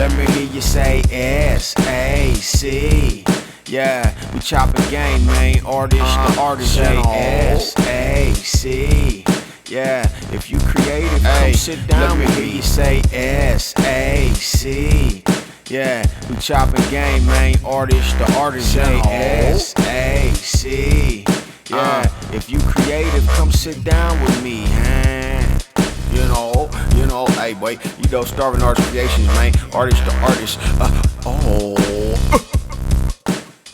Let me hear you say S-A-C. Yeah, we chopping game, man. Artist to artist, say S-A-C. Yeah, if you creative, come sit down with me. You say S-A-C. Yeah, we chopping game, man. Artist to artist, say S-A-C. Yeah, if you creative, come sit down with me, huh? You know, hey boy, you know, Starving Artist Creations, man. Artist to artist.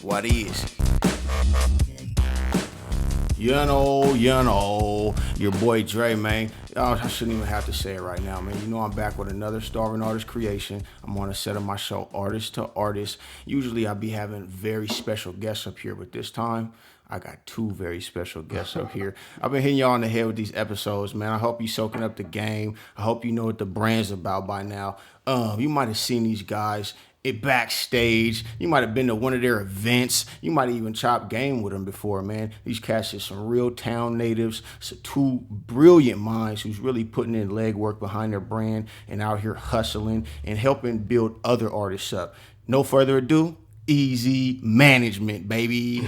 What is? You know, your boy Dre, man. I shouldn't even have to say it right now, man. You know I'm back with another Starving Artist Creation. I'm on a set of my show, Artist to Artist. Usually I be having very special guests up here, but this time I got two very special guests up here. I've been hitting y'all on the head with these episodes, man. I hope you soaking up the game. I hope you know what the brand's about by now. You might have seen these guys backstage. You might have been to one of their events. You might have even chopped game with them before, man. These cats are some real town natives, so two brilliant minds who's really putting in legwork behind their brand and out here hustling and helping build other artists up. No further ado, Eazy Management, baby.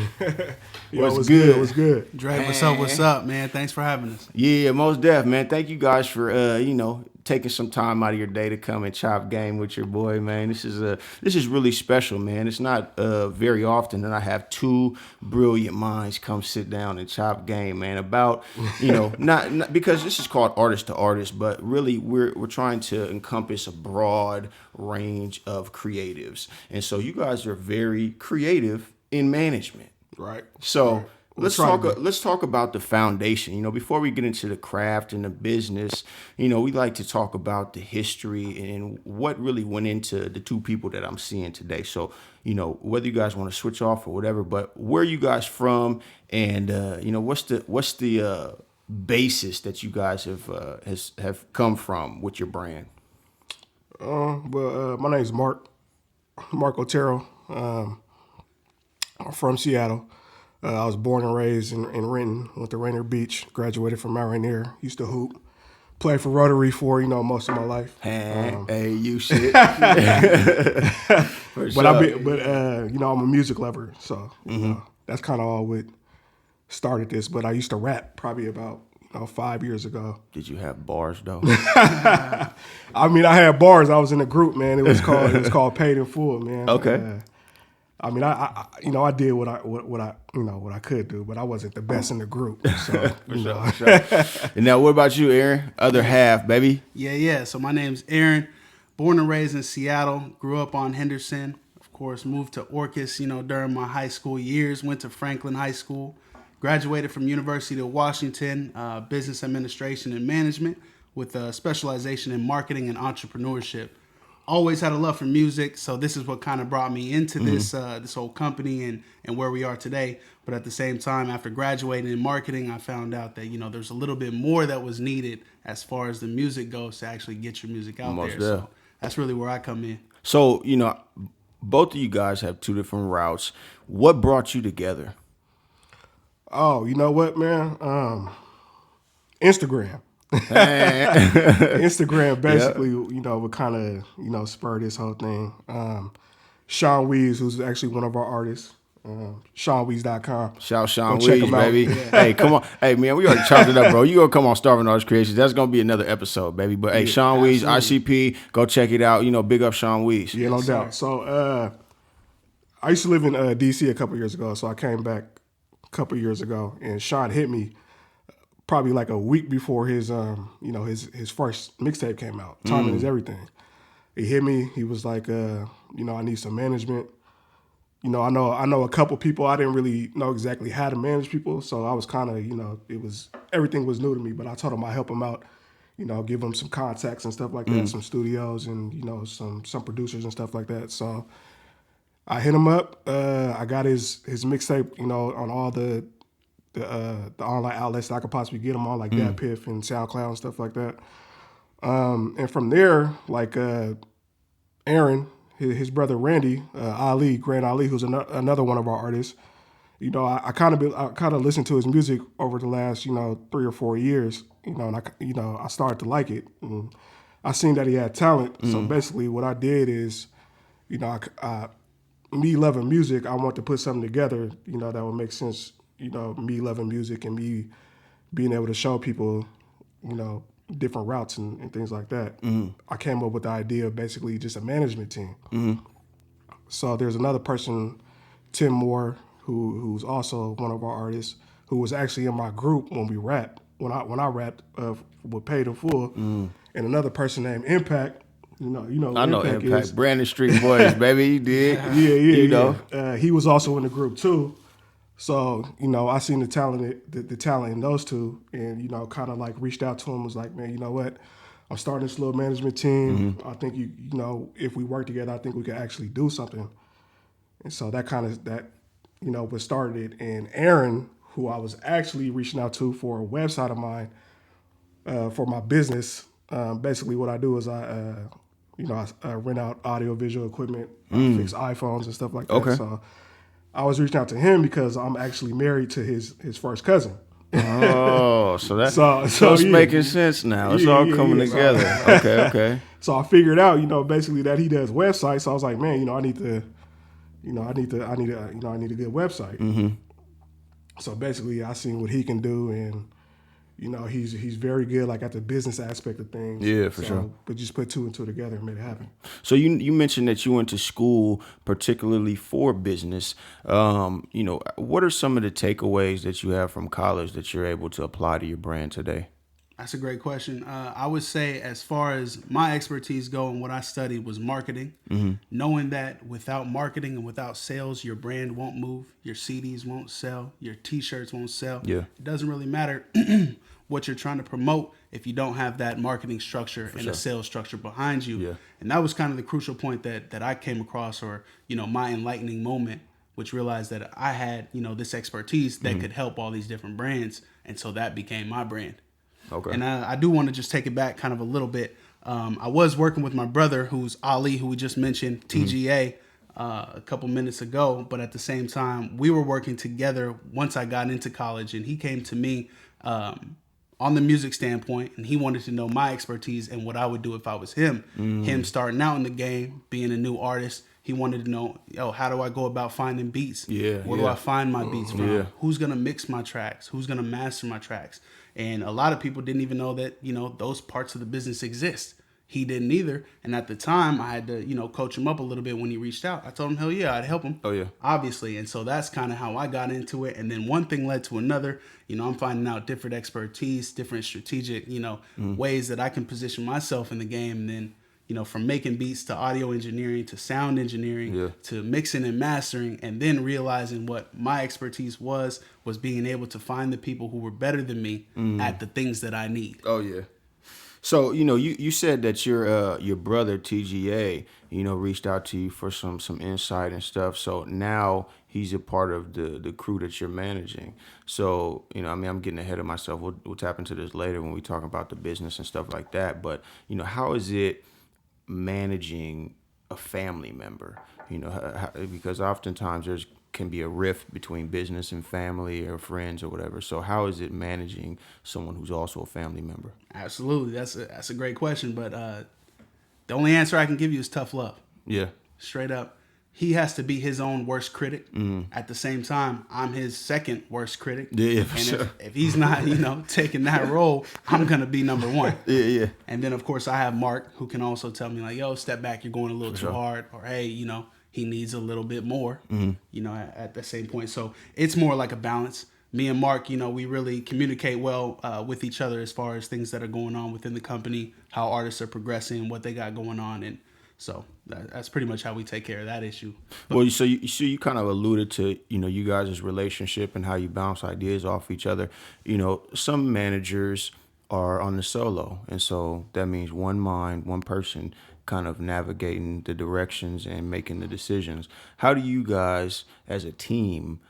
What's good? What's good? Dre, what's up, man? Thanks for having us. Yeah, most def, man. Thank you guys for taking some time out of your day to come and chop game with your boy, man. This is really special, man. It's not very often that I have two brilliant minds come sit down and chop game, man. About not because this is called Artist to Artist, but really we're trying to encompass a broad range of creatives, and so you guys are very creative in management, right? So. Let's talk about the foundation. Before we get into the craft and the business, we like to talk about the history and what really went into the two people that I'm seeing today. So, whether you guys want to switch off or whatever, but where are you guys from, and what's the basis that you guys have come from with your brand? My name's Mark Otero. I'm from Seattle. I was born and raised in Renton, went to Rainier Beach, graduated from Mount Rainier, used to hoop, played for Rotary for, most of my life. Hey, you shit. But I'm a music lover, so that's kind of all what started this. But I used to rap probably about 5 years ago. Did you have bars though? I had bars. I was in a group, man. It was called Paid in Full, man. Okay. I did what I could do, but I wasn't the best in the group. So, for sure. And now, what about you, Aaron? Other half, baby. Yeah. So my name's Aaron, born and raised in Seattle, grew up on Henderson. Of course, moved to Orcas, during my high school years. Went to Franklin High School, graduated from University of Washington, business administration and management with a specialization in marketing and entrepreneurship. Always had a love for music, so this is what kind of brought me into this whole company and where we are today. But at the same time, after graduating in marketing, I found out that there's a little bit more that was needed as far as the music goes to actually get your music out there. So that's really where I come in. So both of you guys have two different routes. What brought you together? Oh, you know what, man? Instagram. Instagram basically, would kind of, spur this whole thing. Sean Wees, who's actually one of our artists, SeanWees.com. Shout Sean Wees, baby. Yeah. Hey, come on. Hey, man, we already chopped it up, bro. You gonna come on Starving Artist Creations. That's gonna be another episode, baby. But hey, Sean Wees, ICP, go check it out. Big up Sean Wees. Yeah, no doubt. So I used to live in DC a couple years ago, so I came back a couple years ago, and Sean hit me probably like a week before his his first mixtape came out. Timing is everything. He hit me. He was like, I need some management. I know a couple people. I didn't really know exactly how to manage people, so I was kind of, everything was new to me. But I told him I'd help him out, give him some contacts and stuff like that, some studios and some producers and stuff like that. So I hit him up. I got his mixtape, on all the online outlets that I could possibly get them on, like DatPiff and SoundCloud and stuff like that. And from there, like Aaron, his brother Randy, Grant Ali, who's another one of our artists. I kind of listened to his music over the last 3 or 4 years. And I started to like it. And I seen that he had talent. So basically, what I did is, you know, me loving music, I want to put something together, you know, that would make sense. You know, me loving music and me being able to show people, you know, different routes and things like that. I came up with the idea of basically just a management team. So there's another person, Tim Moore, who's also one of our artists, who was actually in my group when we rapped, when I rapped with Paid in Full, and another person named Impact. You know who I know Impact is. Brandon Street Boys, baby, you did. Yeah, You know. he was also in the group too. So, you know, I seen the talent in those two, and, you know, kind of like reached out to him, was like, man, you know what? I'm starting this little management team. I think, you know, if we work together, I think we could actually do something. And so that you know, what started it. And Aaron, who I was actually reaching out to for a website of mine for my business, basically what I do is I rent out audio-visual equipment, I fix iPhones and stuff like that. Okay. So I was reaching out to him because I'm actually married to his first cousin. Oh, so that's So it's yeah. making sense now. It's all coming together. Okay. So I figured out, you know, basically that he does websites. So I was like, man, you know, I need a good website. So basically, I seen what he can do, and, you know, he's very good, like, at the business aspect of things. Yeah, for sure. But just put two and two together and made it happen. So you mentioned that you went to school particularly for business. You know, what are some of the takeaways that you have from college that you're able to apply to your brand today? That's a great question. I would say, as far as my expertise go and what I studied, was marketing. Knowing that without marketing and without sales, your brand won't move, your CDs won't sell, your T-shirts won't sell. Yeah. It doesn't really matter what you're trying to promote if you don't have that marketing structure and a sales structure behind you. Yeah. And that was kind of the crucial point that I came across, or, you know, my enlightening moment, which realized that I had, you know, this expertise that could help all these different brands. And so that became my brand. Okay. And I do want to just take it back kind of a little bit. I was working with my brother, who's Ali, who we just mentioned, TGA, a couple minutes ago. But at the same time, we were working together once I got into college. And he came to me on the music standpoint, and he wanted to know my expertise and what I would do if I was him. Him starting out in the game, being a new artist. He wanted to know, how do I go about finding beats? Yeah. Where do I find my beats from? Yeah. Who's going to mix my tracks? Who's going to master my tracks? And a lot of people didn't even know that, you know, those parts of the business exist. He didn't either. And at the time, I had to, you know, coach him up a little bit when he reached out. I told him, hell yeah, I'd help him. Oh, yeah. Obviously. And so that's kind of how I got into it. And then one thing led to another. You know, I'm finding out different expertise, different strategic, you know, ways that I can position myself in the game. And then, you know, from making beats to audio engineering to sound engineering to mixing and mastering, and then realizing what my expertise was being able to find the people who were better than me at the things that I need. Oh, yeah. So, you know, you said that your brother, TGA, you know, reached out to you for some insight and stuff. So now he's a part of the crew that you're managing. So, you know, I mean, I'm getting ahead of myself. We'll tap into this later when we talk about the business and stuff like that. But, you know, how is it managing a family member? You know, because oftentimes there's can be a rift between business and family or friends or whatever. So how is it managing someone who's also a family member? Absolutely. That's a great question. But the only answer I can give you is tough love. Yeah. Straight up. He has to be his own worst critic. At the same time, I'm his second worst critic. Yeah, for and sure. if he's not, you know, taking that role, I'm going to be number one. Yeah. And then, of course, I have Mark, who can also tell me, like, yo, step back, you're going a little too hard. Or, hey, you know, he needs a little bit more, you know, at the same point. So it's more like a balance. Me and Mark, you know, we really communicate well with each other as far as things that are going on within the company, how artists are progressing, what they got going on. And so that's pretty much how we take care of that issue. Well, so you kind of alluded to, you know, you guys' relationship and how you bounce ideas off each other. You know, some managers are on the solo. And so that means one mind, one person kind of navigating the directions and making the decisions. How do you guys as a team,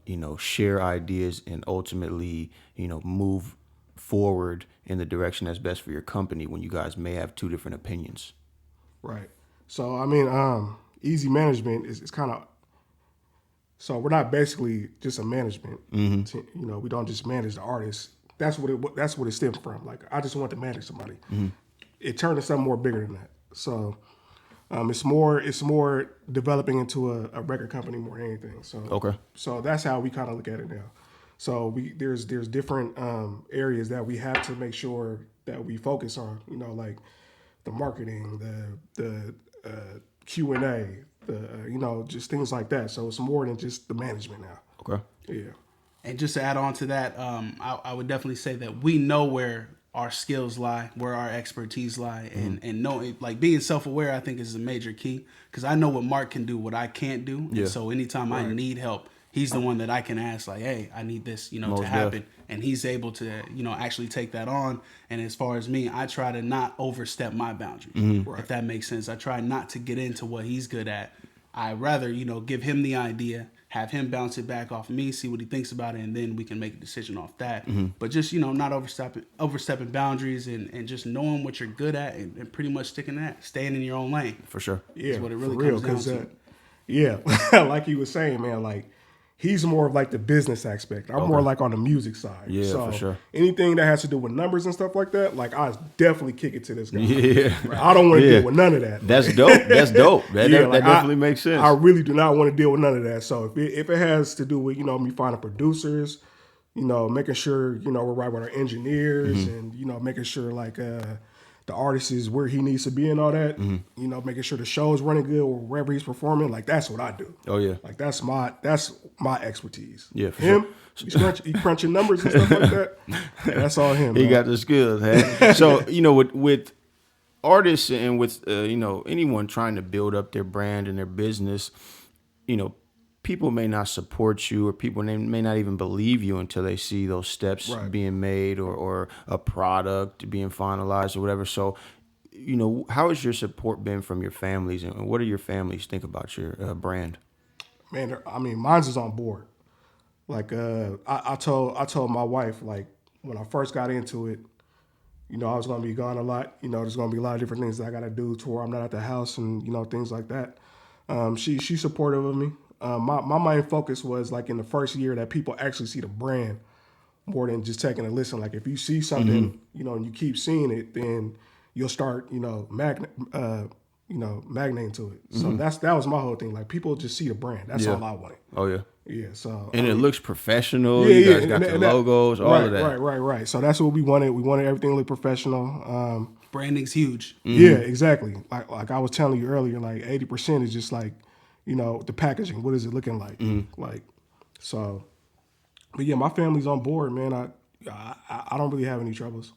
you know, share ideas and ultimately, you know, move forward in the direction that's best for your company when you guys may have two different opinions? Right. So, I mean, Eazy Management is kind of, so we're not basically just a management team. You know, we don't just manage the artists. That's what it stemmed from. Like, I just want to manage somebody. it turned to something more bigger than that. So it's more developing into a record company more than anything. So Okay. So that's how we kind of look at it now. So there's different areas that we have to make sure that we focus on. You know, like the marketing, the Q&A, you know, just things like that. So it's more than just the management now. Okay. Yeah. And just to add on to that, I would definitely say that we know where our skills lie, where our expertise lie, and knowing, like, being self-aware, I think is a major key, because I know what Mark can do, what I can't do. Yeah. And so anytime I need help, he's the one that I can ask, like, hey, I need this, you know, Most to happen. And he's able to, you know, actually take that on. And as far as me, I try to not overstep my boundaries, if that makes sense. I try not to get into what he's good at. I rather, you know, give him the idea, have him bounce it back off me, see what he thinks about it, and then we can make a decision off that. But just, you know, not overstepping boundaries, and just knowing what you're good at, and pretty much sticking to that, staying in your own lane. For sure. Yeah, is what it really for real, comes down to. Yeah, like he was saying, man, like he's more of like the business aspect. I'm more like on the music side. Yeah, so for sure. Anything that has to do with numbers and stuff like that, like I definitely kick it to this guy. Yeah. Like, I don't want to deal with none of that. That's dope. That's dope. That Like, definitely makes sense. I really do not want to deal with none of that. So if it has to do with, you know, me finding producers, you know, making sure, you know, we're right with our engineers, and, you know, making sure like the artist is where he needs to be and all that, you know, making sure the show is running good or wherever he's performing, like that's what I do. Oh yeah. Like that's my expertise. Yeah, for him, sure. he crunching numbers and stuff like that. Yeah, that's all him. He man. got the skills, hey? So, you know, with artists and with, you know, anyone trying to build up their brand and their business, you know, people may not support you, or people may not even believe you until they see those steps being made, or a product being finalized or whatever. So, you know, how has your support been from your families, and what do your families think about your brand? Man, I mean, mine's is on board. Like I told my wife, like, when I first got into it, you know, I was gonna be gone a lot. You know, there's gonna be a lot of different things that I gotta do to where I'm not at the house, and, you know, things like that. She's supportive of me. My main focus was like in the first year that people actually see the brand more than just taking a listen. Like if you see something, you know, and you keep seeing it, then you'll start, you know, magnating to it. So that was my whole thing. Like people just see the brand. That's all I wanted. Oh yeah. Yeah. So And it looks professional. You guys got the logos, all of that. Right. So that's what we wanted. We wanted everything to look professional. Branding's huge. Yeah, exactly. Like I was telling you earlier, like 80% is just like, you know, the packaging. What is it looking like? Like, so. But yeah, my family's on board, man. I don't really have any troubles.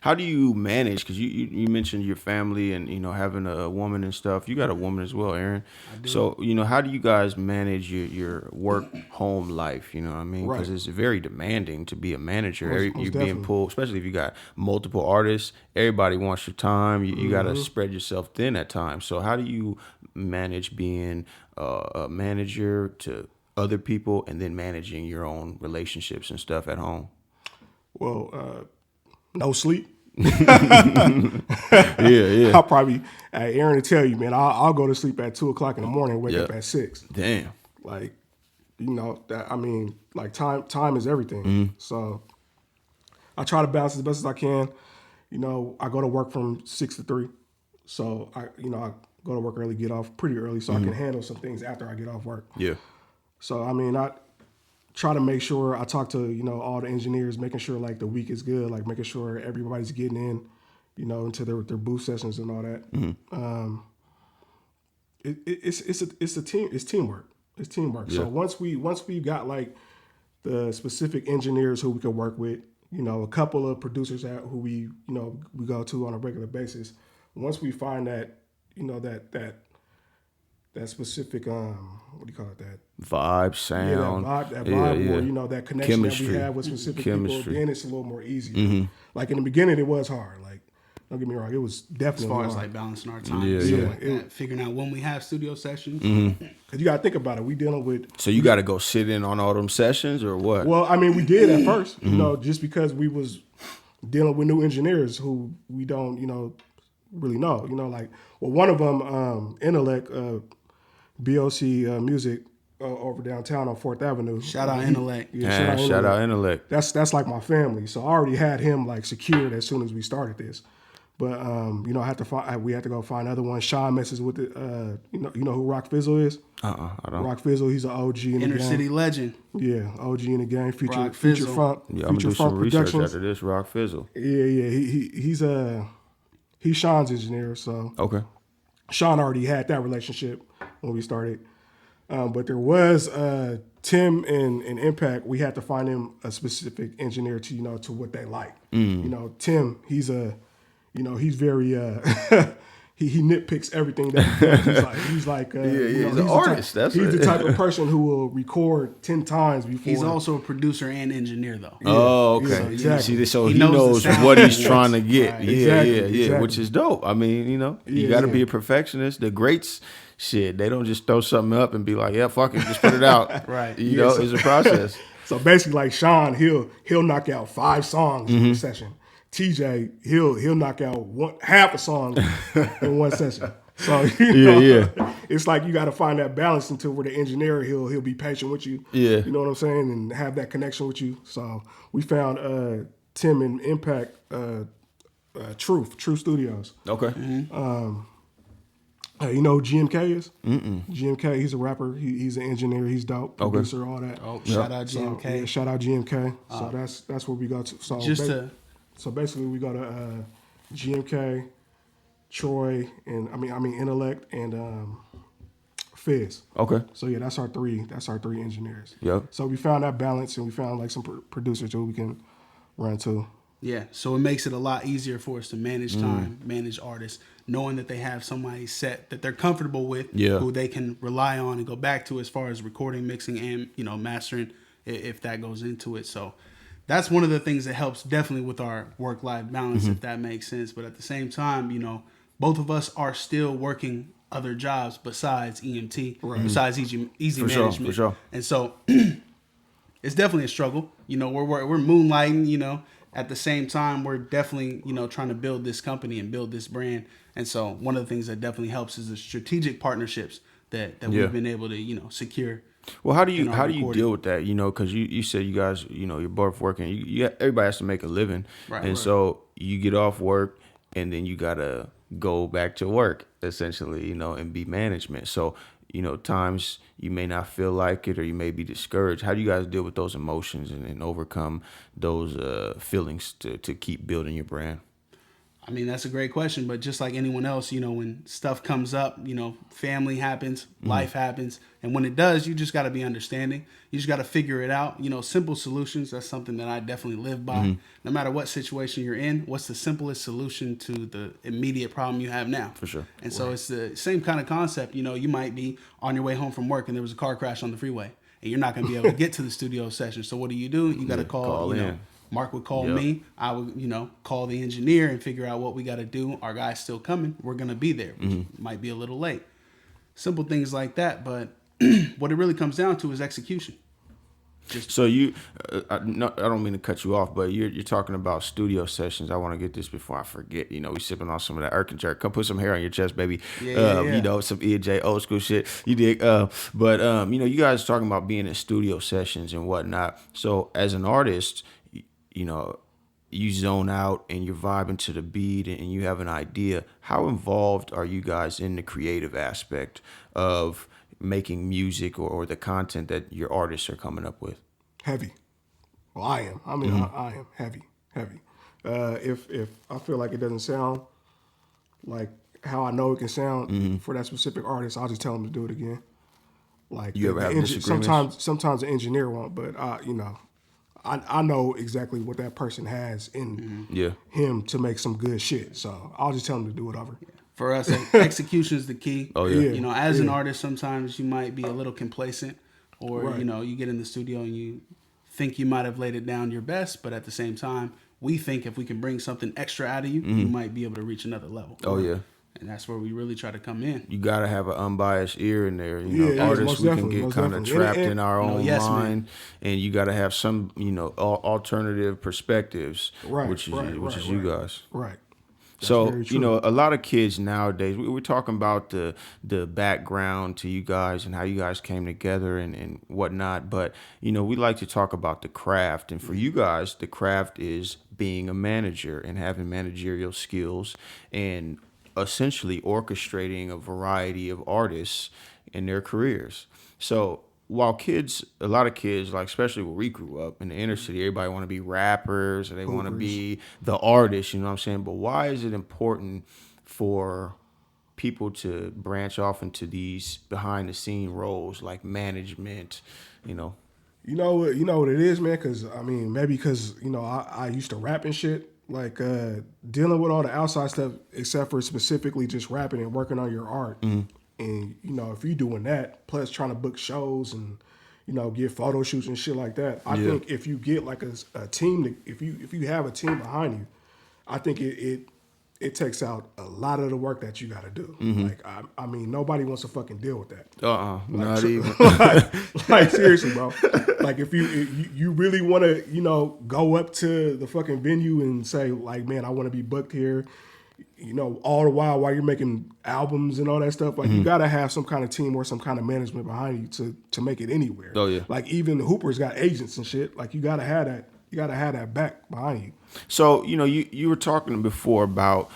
How do you manage? Because you mentioned your family and, you know, having a woman and stuff. You got a woman as well, Aaron. I do. So, you know, how do you guys manage your work-home life? You know what I mean? Because it's very demanding to be a manager. Most You're definitely. being pulled, especially if you got multiple artists. Everybody wants your time. You got to spread yourself thin at times. So how do you manage being a manager to other people and then managing your own relationships and stuff at home? Well, no sleep. Yeah. I'll probably, Aaron will tell you, man, I'll go to sleep at 2:00 in the morning and wake up at 6. Damn. Like, you know, that, I mean, like time is everything. So I try to balance as best as I can. You know, I go to work from 6 to 3. So I go to work early, get off pretty early so I can handle some things after I get off work. Yeah. So, I mean, I try to make sure I talk to, you know, all the engineers, making sure like the week is good, like making sure everybody's getting in, you know, into their booth sessions and all that. It's a team. It's teamwork. It's teamwork. Yeah. So once we got like the specific engineers who we could work with, you know, a couple of producers who we go to on a regular basis. Once we find that, you know, that specific what do you call it, that Vibe, sound. that vibe, or, you know, that connection Chemistry. that we have with specific Chemistry. people, then it's a little more easier. Like in the beginning, it was hard. Like, don't get me wrong, it was As definitely far hard. as like balancing our time, figuring out when we have studio sessions. Cause you got to think about it. We dealing with. So you got to go sit in on all them sessions or what? Well, I mean, we did at first, you know, just because we was dealing with new engineers who we don't, you know, really know. You know, like, well, one of them, Intellect, BOC Music over downtown on 4th Avenue. Shout out Intellect. Yeah, shout out Intellect. That's like my family. So I already had him like secured as soon as we started this. But we had to go find other ones. Sean messes with it. You know who Rock Fizzle is? I don't. Rock Fizzle, he's an OG in the Inner game. City legend. Yeah, OG in the game. Rock Future Fizzle. Funk. Yeah, I'm gonna Future do some Funk research Productions. after this. Rock Fizzle. Yeah. He's Sean's engineer. So Okay. Sean already had that relationship when we started. But there was Tim and Impact. We had to find him a specific engineer to to what they like. Tim, he's very he nitpicks everything that he does. He's like he's an artist. He's the type of person who will record 10 times before. He's also a producer and engineer, though. Oh, okay. Yeah, exactly. See, so He he knows knows the sound what he's he trying to wants. get. Right. Yeah, Exactly. which is dope. I mean, you got to be a perfectionist. The greats, shit, they don't just throw something up and be like, yeah, fuck it, just put it out. Right. You know, it's a process. So basically, like Sean, he'll knock out 5 songs in a session. TJ, he'll knock out half a song in one session. So it's like you got to find that balance until where the engineer he'll be patient with you. Yeah. You know what I'm saying, and have that connection with you. So we found Tim and Impact, Truth Studios. Okay. You know who GMK is? GMK, he's a rapper. He's an engineer. He's dope. Producer, all that. Oh, shout out So, GMK. yeah, shout out GMK. So that's where we go to. So basically we go to GMK, Troy, and I mean Intellect and Fizz. Okay. So yeah, that's our three engineers. Yep. So we found that balance, and we found like some producers who we can run to. Yeah, so it makes it a lot easier for us to manage time, manage artists, knowing that they have somebody set that they're comfortable with, who they can rely on and go back to as far as recording, mixing, and mastering, if that goes into it. So that's one of the things that helps definitely with our work-life balance, if that makes sense. But at the same time, both of us are still working other jobs besides EMT, besides Eazy Management. For sure. And so it's definitely a struggle. We're moonlighting, at the same time, we're definitely, trying to build this company and build this brand. And so one of the things that definitely helps is the strategic partnerships that we've been able to, secure. Well, how do you deal with that? Because you said you guys, you're both working. Everybody has to make a living, and so you get off work, and then you gotta go back to work essentially, and be management. So times you may not feel like it, or you may be discouraged. How do you guys deal with those emotions and overcome those feelings to keep building your brand? I mean, that's a great question, but just like anyone else, when stuff comes up, family happens, life happens, and when it does, you just got to be understanding. You just got to figure it out. Simple solutions, that's something that I definitely live by. No matter what situation you're in, what's the simplest solution to the immediate problem you have now? For sure. And so it's the same kind of concept. You might be on your way home from work and there was a car crash on the freeway, and you're not going to be able to get to the studio session. So what do? You got to call in. Mark would call me. I would, call the engineer and figure out what we got to do. Our guy's still coming. We're going to be there. Which might be a little late. Simple things like that. But what it really comes down to is execution. So you, I don't mean to cut you off, but you're talking about studio sessions. I want to get this before I forget. We sipping on some of that Erkin jerk. Come put some hair on your chest, baby. Some EJ old school shit. You dig? But you guys talking about being in studio sessions and whatnot. So as an artist, you zone out and you're vibing to the beat and you have an idea. How involved are you guys in the creative aspect of making music or the content that your artists are coming up with? Heavy. Well, I am. I mean, I am heavy. If I feel like it doesn't sound like how I know it can sound for that specific artist, I'll just tell them to do it again. Like you ever have disagreements? Sometimes the engineer won't, but I know exactly what that person has in him to make some good shit. So I'll just tell him to do it over. For us, execution is the key. Oh yeah. As an artist, sometimes you might be a little complacent, or you get in the studio and you think you might have laid it down your best, but at the same time, we think if we can bring something extra out of you, you might be able to reach another level. Oh yeah. And that's where we really try to come in. You gotta have an unbiased ear in there. Artists, most we can definitely, get kind of trapped in our own mind, man. and you gotta have some, alternative perspectives, which is you guys. Right. So, very true. you know, a lot of kids nowadays, we're talking about the background to you guys and how you guys came together and whatnot. But, you know, we like to talk about the craft. And for you guys, the craft is being a manager and having managerial skills and essentially orchestrating a variety of artists in their careers. So, while kids, a lot of kids, like especially where we grew up in the inner city, everybody want to be rappers or they want to be the artist, you know what I'm saying? But why is it important for people to branch off into these behind the scene roles like management, you know? You know what it is, man. Because I mean, maybe because I used to rap and shit. Like dealing with all the outside stuff, except for specifically just rapping and working on your art. And if you're doing that, plus trying to book shows and get photo shoots and shit like that, I think if you get like a team, if you have a team behind you, I think it takes out a lot of the work that you got to do. Like I mean, nobody wants to fucking deal with that. Not even. like seriously, bro. Like if you really want to go up to the fucking venue and say like, man, I want to be booked here. All the while you're making albums and all that stuff, like you gotta have some kind of team or some kind of management behind you to make it anywhere. Oh yeah. Like even the Hoopers got agents and shit. Like you gotta have that. You gotta have that back behind you. So, you were talking before about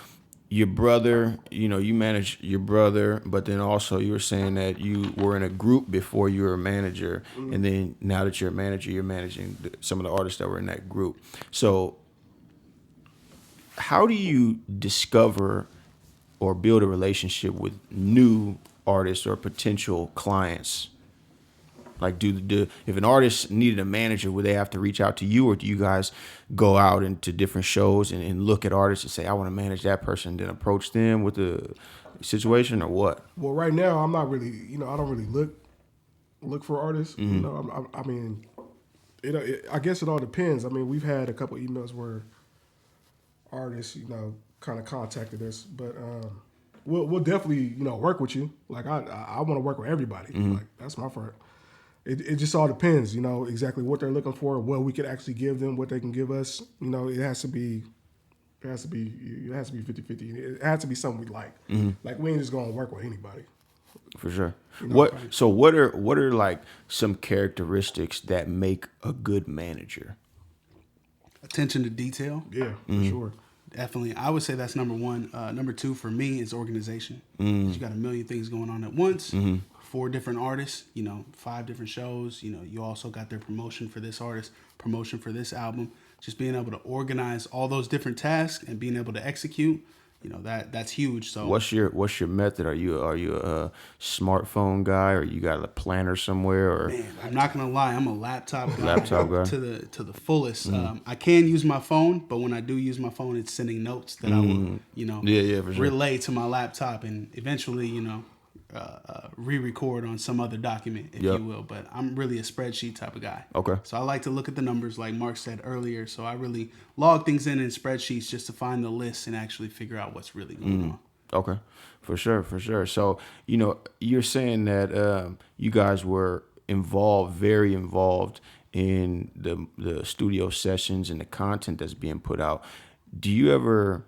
your brother, you manage your brother, but then also you were saying that you were in a group before you were a manager. And then now that you're a manager, you're managing some of the artists that were in that group. So how do you discover or build a relationship with new artists or potential clients? Like, if an artist needed a manager, would they have to reach out to you, or do you guys go out into different shows and look at artists and say, I want to manage that person, then approach them with the situation, or what? Well, right now I'm not really, I don't really look for artists. I mean, I guess it all depends. I mean, we've had a couple emails where artists, kind of contacted us, but we'll definitely, work with you. Like I want to work with everybody. Like that's my first. It just all depends, exactly what they're looking for, what we could actually give them, what they can give us. It has to be 50-50. It has to be something we like. Like we ain't just gonna work with anybody. For sure. What are like some characteristics that make a good manager? Attention to detail. Yeah, for sure. Definitely. I would say that's number one. Number two for me is organization. You got a million things going on at once. 4 different artists, 5 different shows. You also got their promotion for this artist, promotion for this album. Just being able to organize all those different tasks and being able to execute, that's huge. So what's your method? Are you a smartphone guy, or you got a planner somewhere? Or man, I'm not gonna lie, I'm a laptop guy. To the fullest. I can use my phone, but when I do use my phone, it's sending notes that I will, for sure. relay to my laptop and eventually, re-record on some other document, if you will. But I'm really a spreadsheet type of guy. Okay. So I like to look at the numbers, like Mark said earlier. So I really log things in spreadsheets just to find the list and actually figure out what's really going on. Okay, for sure. So you're saying that you guys were very involved in the studio sessions and the content that's being put out. Do you ever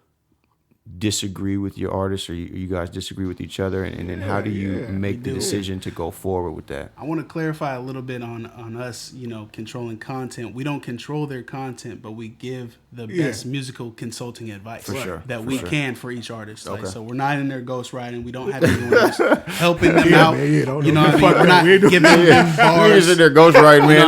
disagree with your artists, or you guys disagree with each other, and then how do you make the decision to go forward with that? I want to clarify a little bit on us, controlling content. We don't control their content, but we give the best musical consulting advice that we can for each artist. Like, so we're not in there ghostwriting. We don't have anyone just helping them out. We're not giving them bars. You're in there ghostwriting, man.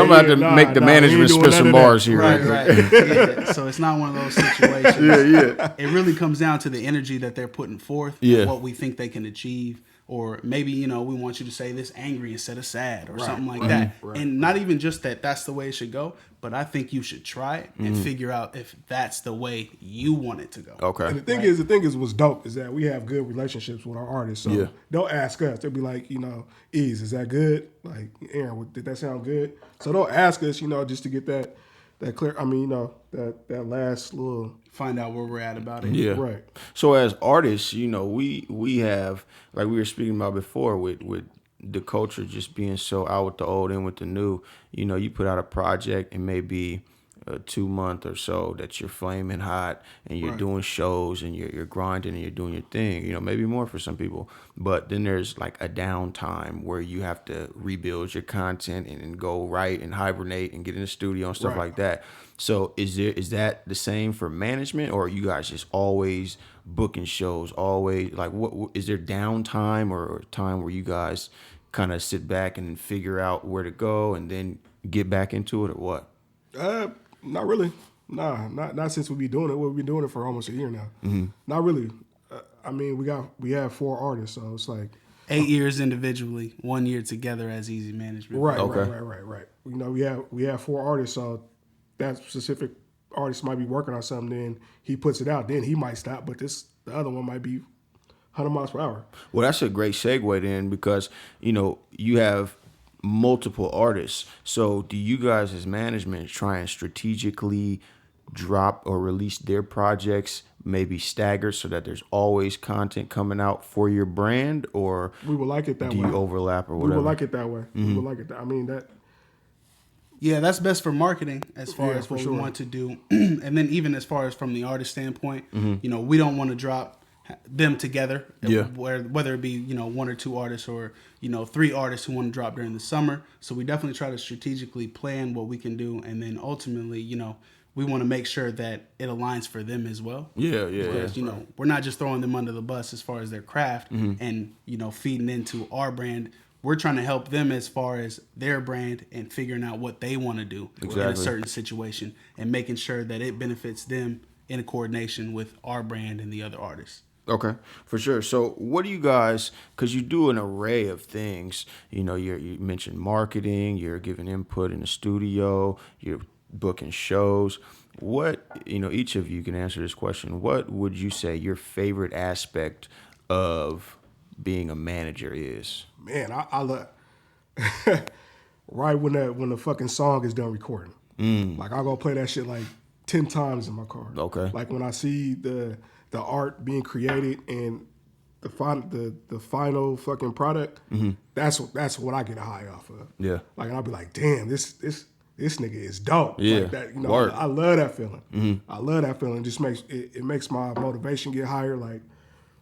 I'm about to make the management spit some bars here. Right. So it's not one of those situations. It really comes down to the energy that they're putting forth, and what we think they can achieve. Or maybe, we want you to say this angry instead of sad, or something like that. And not even just that's the way it should go, but I think you should try it and figure out if that's the way you want it to go. Okay. And the thing is, what's dope is that we have good relationships with our artists. So they'll ask us. They'll be like, Ease, is that good? Like, Aaron, did that sound good? So they'll ask us, just to get that clear. I mean, that last little. Find out where we're at about it. Yeah. Right. So as artists, we have, like we were speaking about before, with the culture just being so out with the old in with the new. You put out a project and maybe a 2 month or so that you're flaming hot and you're Right. doing shows and you're grinding and you're doing your thing, maybe more for some people. But then there's like a downtime where you have to rebuild your content and go write and hibernate and get in the studio and stuff Right. like that. So is that the same for management, or are you guys just always booking shows, always like what is there downtime or time where you guys kind of sit back and figure out where to go and then get back into it, or what? Not really. Nah, not since we be doing it. We've been doing it for almost a year now. Not really. I mean, we have 4 artists, so it's like 8 years individually, 1 year together as Eazy Management. right. We have 4 artists, so that specific artist might be working on something. Then he puts it out. Then he might stop, but the other one might be 100 miles per hour. Well, that's a great segue then, because you have multiple artists. So do you guys as management try and strategically drop or release their projects maybe staggered so that there's always content coming out for your brand, or We would like it that do way. you overlap or We whatever? would like it that way. We would like it. I mean that. Yeah, that's best for marketing as far Yeah, as for what sure. we want to do. And then even as far as from the artist standpoint, we don't want to drop them together. Yeah. Whether it be, 1 or 2 artists or, 3 artists who want to drop during the summer. So we definitely try to strategically plan what we can do. And then ultimately, we want to make sure that it aligns for them as well. Yeah. Because, we're not just throwing them under the bus as far as their craft and, feeding into our brand. We're trying to help them as far as their brand and figuring out what they want to do in a Exactly. certain situation and making sure that it benefits them in coordination with our brand and the other artists. Okay, for sure. So what do you guys, because you do an array of things, you mentioned marketing, you're giving input in the studio, you're booking shows. What, each of you can answer this question. What would you say your favorite aspect of being a manager is? Man, I love right when the fucking song is done recording. Like I'll go play that shit like 10 times in my car. Okay. Like when I see the art being created and the final fucking product, that's what I get a high off of. Yeah. Like I'll be like, damn, this nigga is dope. Yeah. Like that, Word. I love that feeling. I love that feeling. It just makes it makes my motivation get higher. Like,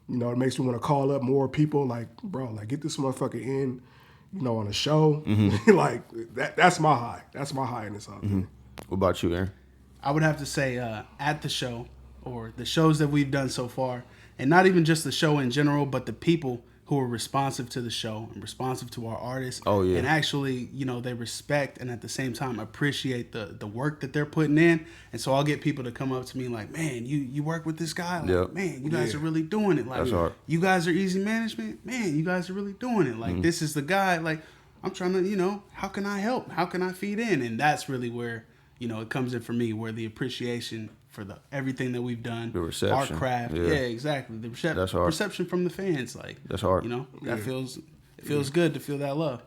it makes me want to call up more people. Like, bro, like get this motherfucker in, on a show. Like that's my high. That's my high in this whole thing. What about you, Aaron? I would have to say at the show or the shows that we've done so far, and not even just the show in general, but the people who are responsive to the show and responsive to our artists. Oh, yeah. And actually, they respect and at the same time appreciate the work that they're putting in. And so I'll get people to come up to me like, man, you work with this guy? Like, Yep. man, you guys are really doing it. Like, That's hard. you guys are Eazy Management? Man, you guys are really doing it. Like, this is the guy. Like, I'm trying to, how can I help? How can I feed in? And that's really where, it comes in for me, where the appreciation for everything that we've done, The reception. our craft, Yeah. exactly, the That's hard. reception from the fans, like That's hard. that feels good to feel that love.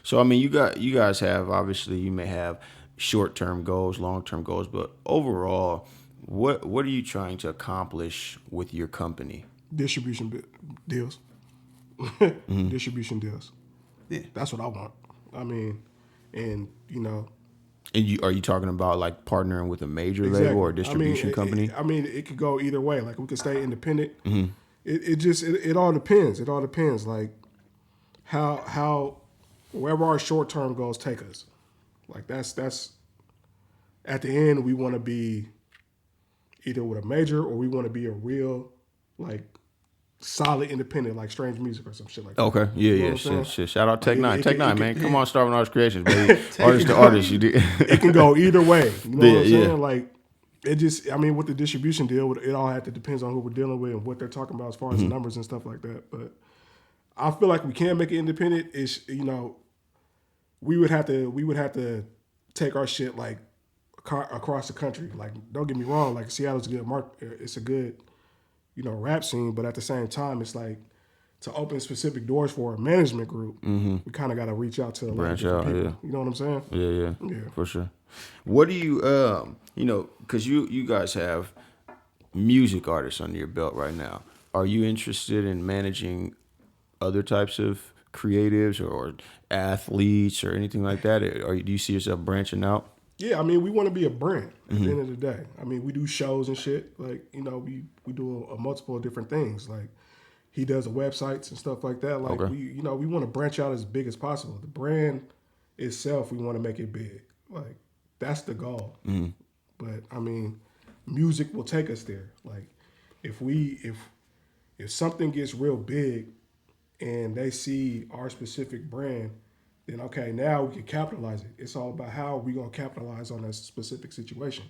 So I mean, you guys have, obviously you may have short-term goals, long-term goals, but overall, what are you trying to accomplish with your company? Distribution deals. Distribution deals. Yeah. That's what I want. I mean, and And are you talking about like partnering with a major exactly. label or distribution I mean, company? It could go either way. Like we could stay independent. It all depends. It all depends. Like how wherever our short term goals take us. Like that's at the end we want to be either with a major or we want to be a real like solid independent like Strange Music or some shit like that. Okay, yeah, You know what I'm saying? shit. Shout out Tech Like, Nine, it Tech can- Nine, it man. can- Come on, Starving Artist Creations, baby. Artist to artist, you did. It can go either way. You know what I'm Yeah. saying? Like it just, I mean, with the distribution deal, it all had to depends on who we're dealing with and what they're talking about as far as the numbers and stuff like that. But I feel like we can make it independent. It's we would have to take our shit like across the country. Like, don't get me wrong, like Seattle's a good it's a good rap scene, but at the same time, it's like to open specific doors for a management group, we kind of got to reach out to a lot of Branch different out, people. yeah. You know what I'm saying? Yeah, for sure. What do you, because you guys have music artists under your belt right now. Are you interested in managing other types of creatives or athletes or anything like that? Or do you see yourself branching out? Yeah, I mean, we want to be a brand at the end of the day. I mean, we do shows and shit. Like, you know, we do a multiple different things. Like, he does websites and stuff like that. Like, we want to branch out as big as possible. The brand itself, we want to make it big. Like, that's the goal. But I mean, music will take us there. Like, if something gets real big and they see our specific brand, then okay, now we can capitalize it. It's all about how we gonna capitalize on that specific situation.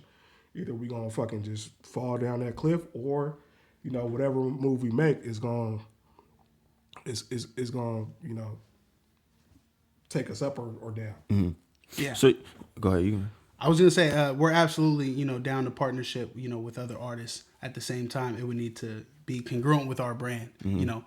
Either we gonna fucking just fall down that cliff, or you know, whatever move we make is gonna you know, take us up or down. Yeah. So go ahead. You. I was gonna say we're absolutely, you know, down to partnership, you know, with other artists. At the same time, it would need to be congruent with our brand. You know,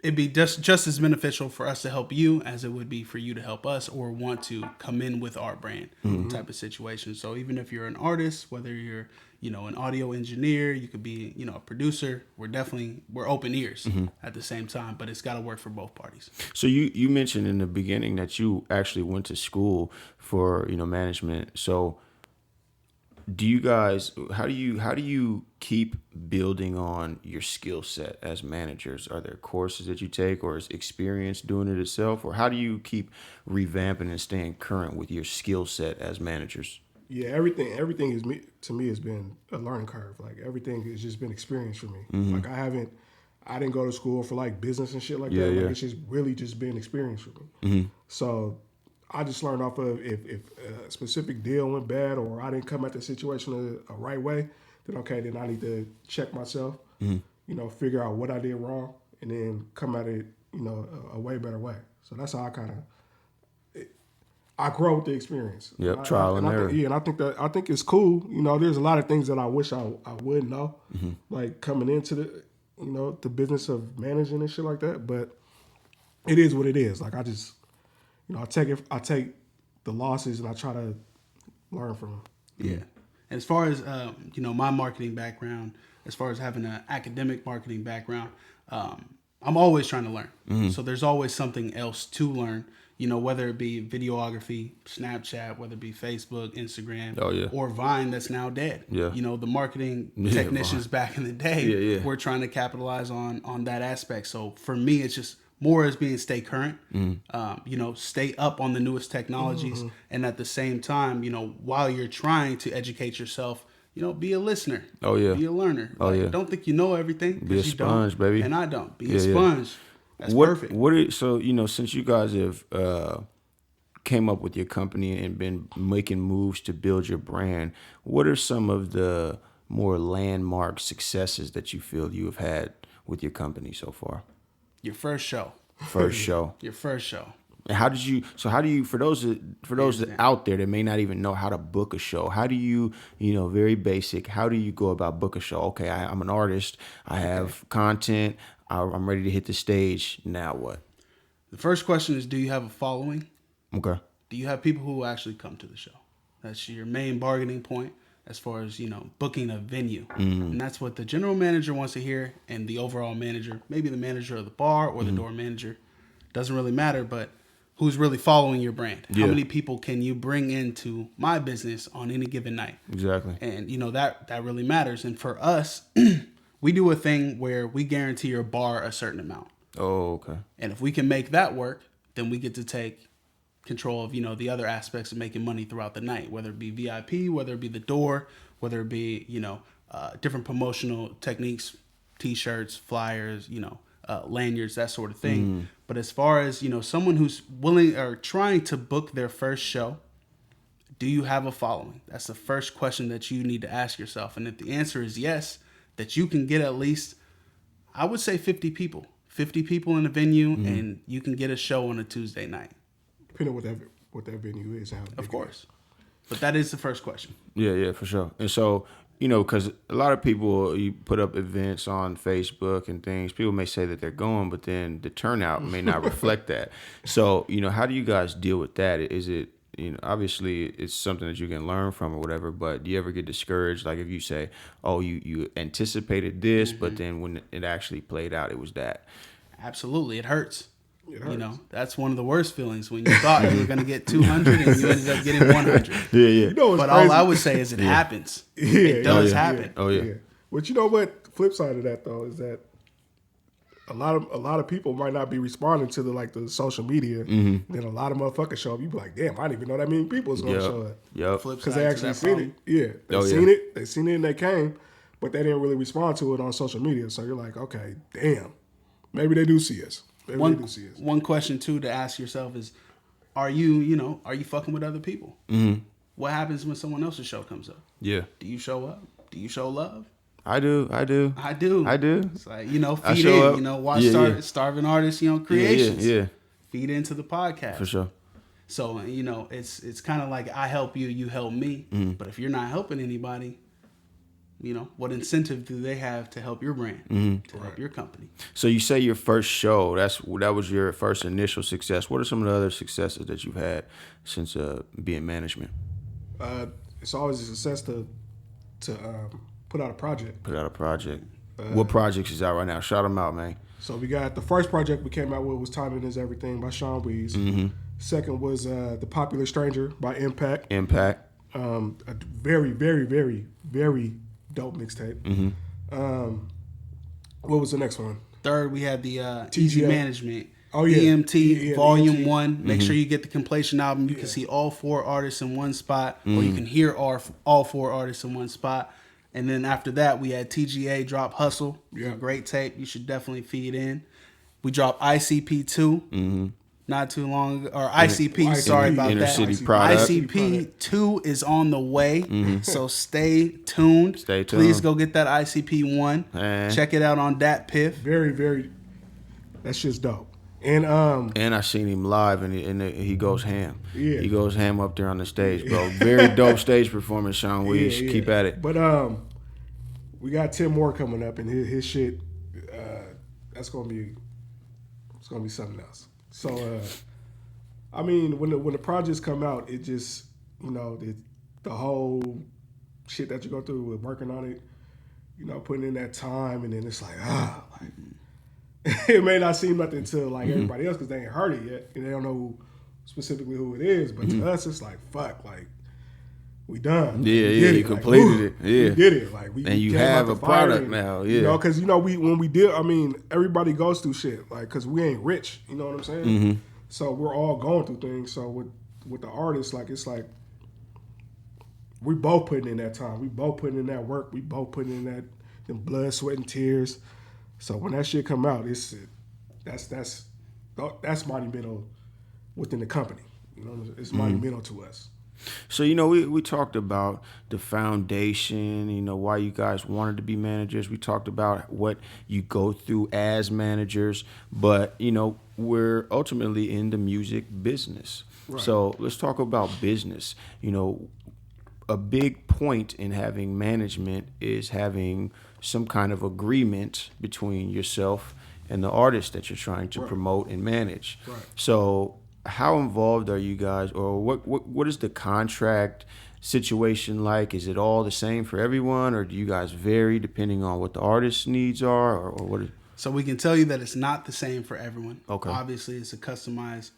it'd be just as beneficial for us to help you as it would be for you to help us or want to come in with our brand type of situation. So even if you're an artist, whether you're, you know, an audio engineer, you could be, you know, a producer, we're open ears at the same time, but it's got to work for both parties. So you mentioned in the beginning that you actually went to school for, you know, management. So do you guys, how do you keep building on your skill set as managers? Are there courses that you take, or is experience doing it itself? Or how do you keep revamping and staying current with your skill set as managers? Yeah, everything is to me has been a learning curve. Like, everything has just been experience for me. Like, I didn't go to school for like business and shit like that. Like, it's just really just been experience for me. So I just learned off of if a specific deal went bad or I didn't come at the situation a right way, then okay, then I need to check myself, you know, figure out what I did wrong, and then come at it, you know, a way better way. So that's how I grow with the experience. Yep, trial and error. And I think it's cool. You know, there's a lot of things that I wish I would know, like coming into the business of managing and shit like that. But it is what it is. Like, I just, you know, I take the losses and I try to learn from them. Yeah. And as far as, you know, my marketing background, as far as having an academic marketing background, I'm always trying to learn. So there's always something else to learn, you know, whether it be videography, Snapchat, whether it be Facebook, Instagram, or Vine that's now dead. Yeah. You know, the marketing technicians back in the day were trying to capitalize on that aspect. So for me, it's just more as being stay current, you know, stay up on the newest technologies. And at the same time, you know, while you're trying to educate yourself, you know, be a listener. Oh, yeah. Be a learner. Don't think you know everything. Be a sponge, baby. And I don't. Be a sponge. That's perfect. So, you know, since you guys have came up with your company and been making moves to build your brand, what are some of the more landmark successes that you feel you have had with your company so far? Your first show. Your first show. And how do you, for those out there that may not even know how to book a show, how do you, you know, very basic, how do you go about book a show? Okay, I'm an artist. I have content. I'm ready to hit the stage. Now what? The first question is, do you have a following? Okay. Do you have people who will actually come to the show? That's your main bargaining point as far as, you know, booking a venue. And that's what the general manager wants to hear, and the overall manager, maybe the manager of the bar or the door manager, doesn't really matter, but who's really following your brand? How many people can you bring into my business on any given night? Exactly. And, you know, that really matters. And for us, we do a thing where we guarantee your bar a certain amount. Oh, okay. And if we can make that work, then we get to take control of, you know, the other aspects of making money throughout the night, whether it be VIP, whether it be the door, whether it be, you know, different promotional techniques, T-shirts, flyers, you know, lanyards, that sort of thing. But as far as, you know, someone who's willing or trying to book their first show, do you have a following? That's the first question that you need to ask yourself. And if the answer is yes, that you can get at least, I would say 50 people in a venue, and you can get a show on a Tuesday night. Depending on what that venue is. Of course. But that is the first question. Yeah, for sure. And so, you know, because a lot of people, you put up events on Facebook and things, people may say that they're going, but then the turnout may not reflect that. So, you know, how do you guys deal with that? Is it, you know, obviously it's something that you can learn from or whatever, but do you ever get discouraged? Like if you say, oh, you anticipated this, but then when it actually played out, it was that. Absolutely. It hurts. You know, that's one of the worst feelings when you thought you were going to get 200 and you ended up getting 100. Yeah. You know what's But crazy? all I would say is it happens. Yeah, It does yeah. happen. Oh yeah. But you know what? Flip side of that though is that a lot of people might not be responding to the social media. And then a lot of motherfuckers show up. You be like, damn, I didn't even know that many people was gonna show up. Yep. Flip Because side they to actually that seen problem. it. Yeah. They seen it and they came, but they didn't really respond to it on social media. So you're like, okay, damn. Maybe they do see us. One question too to ask yourself is, are you fucking with other people? Mm-hmm. What happens when someone else's show comes up? Yeah. Do you show up? Do you show love? I do. I do. It's like, feed in, up. watch Starving Artists, creations. Yeah. Feed into the podcast. For sure. So, it's kind of like I help you, you help me. Mm-hmm. But if you're not helping anybody, what incentive do they have to help your brand, to help your company? So you say your first show, that was your first initial success. What are some of the other successes that you've had since being management? It's always a success to put out a project. What projects is out right now? Shout them out, man. So we got the first project we came out with was Timing Is Everything by Sean Weeze. Mm-hmm. Second was The Popular Stranger by Impact. A very, very, very, very dope mixtape. Mm-hmm. What was the next one? Third, we had the TGA. Eazy Management. Oh, yeah. EMT Volume EMT. 1. Make sure you get the compilation album. You can see all 4 artists in one spot, or you can hear all 4 artists in one spot. And then after that, we had TGA drop Hustle. Yeah. Great tape. You should definitely feed in. We dropped ICP 2 not too long ago. Or ICP, sorry about Inner that. City Product. ICP 2 is on the way. So stay tuned. Please go get that ICP 1. Check it out on Dat Piff. Very, very, that shit's dope. And I seen him live, and he goes ham. Yeah. He goes ham up there on the stage, bro. Very dope stage performance, Sean Weeze. Yeah. Keep at it. But we got 10 more coming up, and his shit, it's gonna be something else. So I mean, when the projects come out, it just the whole shit that you go through with working on it, putting in that time, and then it's like it may not seem nothing to everybody else because they ain't heard it yet and they don't know specifically who it is. But to us, it's like fuck, we done. Yeah, you completed it. Yeah, we did it. And you have a product now. Yeah, because when we did, I mean, everybody goes through shit because we ain't rich. You know what I'm saying? Mm-hmm. So we're all going through things. So with the artists, it's like we both putting in that time. We both putting in that work. We both putting in them blood, sweat, and tears. So when that shit come out, that's monumental within the company. It's monumental to us. So we talked about the foundation. Why you guys wanted to be managers. We talked about what you go through as managers, but we're ultimately in the music business. Right. So let's talk about business. A big point in having management is having some kind of agreement between yourself and the artist that you're trying to promote and manage. Right. So how involved are you guys, or what is the contract situation like? Is it all the same for everyone, or do you guys vary depending on what the artist's needs are, or what? So we can tell you that it's not the same for everyone. Okay. Obviously, it's a customized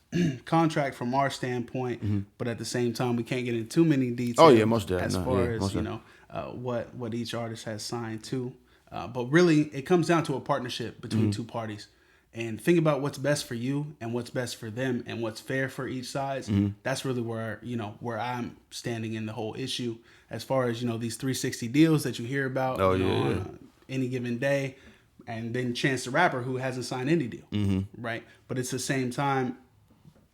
contract from our standpoint, but at the same time, we can't get into too many details. Oh yeah, most definitely. As far as what each artist has signed to, but really, it comes down to a partnership between two parties. And think about what's best for you and what's best for them and what's fair for each side. That's really where I'm standing in the whole issue. As far as these 360 deals that you hear about on any given day. And then Chance the Rapper, who hasn't signed any deal, right? But it's the same time,